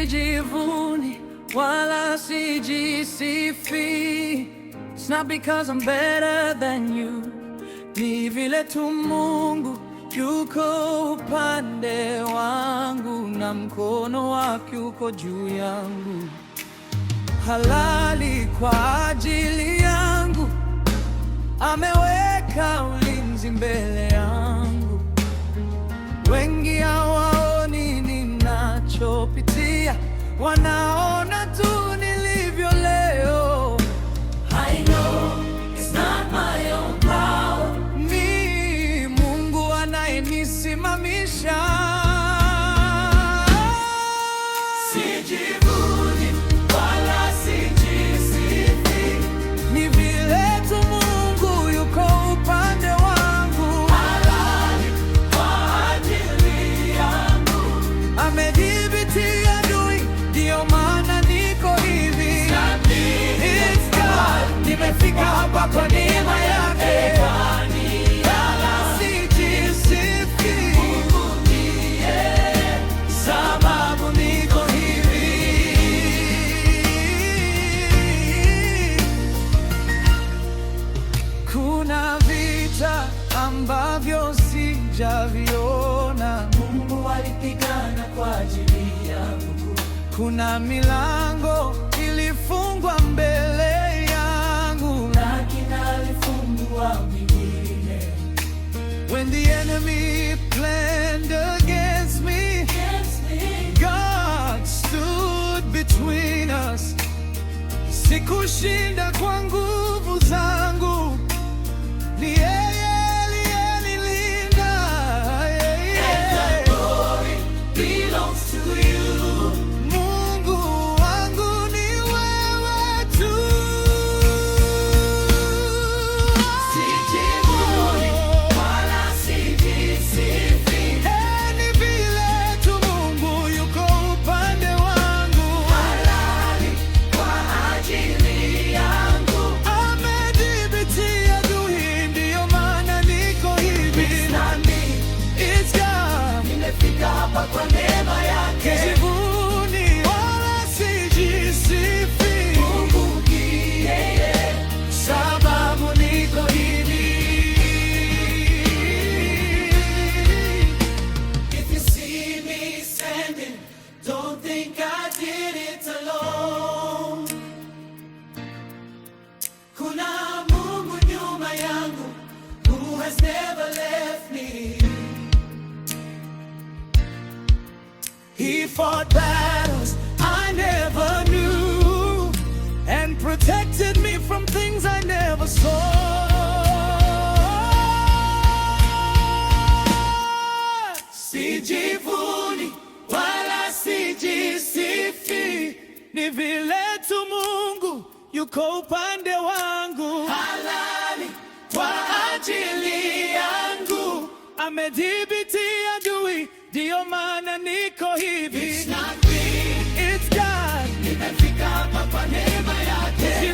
sijivuni wala sijisifi. It's not because I'm better than you, ni vile tu Mungu yuko upande wangu na mkono wake uko juu yangu. Halali kwa ajili yangu, ameweka ulinzi mbele yangu. Wengi hawaoni ninachopitia, wanaona tu nilivyo leo. I know it's not my own power, ni Mungu anayenisimamisha. Sijivuni wala sijisifi, ni vile tu Mungu yuko upande wangu. Halali kwa ajili yangu, amedhibiti adui, ndio maana niko hivi. It's God, nimefika hapa kwa neema yake. Sababu niko hivi. Kuna vita ambavyo sijaviona, Mungu alipigana kwa ajili yangu. Kuna milango ilifungwa mbele yangu, lakini alifungua mingine. When the enemy planned against me, God stood between us. Sikushinda kwa nguvu zangu, ni yeye aliyenilinda. And the glory belongs to you. Mungu wangu ni wewe tu. Sijivuni wala sijisifi, ni vile tu Mungu yuko upande wangu. Halali kwa ajili yangu, amedhibiti adui, ndio maana niko hivi. It's not me, it's God, nimefika hapa kwa neema yake. Sijivuni wala sijisifi, Mungu yeye, sababu niko hivi. If you see me standing, don't think I did it alone. Kuna Mungu nyuma yangu, who has never left me. He fought battles I never knew and protected me from things I never saw. Sijivuni wala sijisifi, ni vile tu Mungu yuko upande wangu. Halali kwa ajili yangu, amedhibiti adui, ndio maana niko hivi. It's not me, it's God, nimefika hapa kwa neema yake.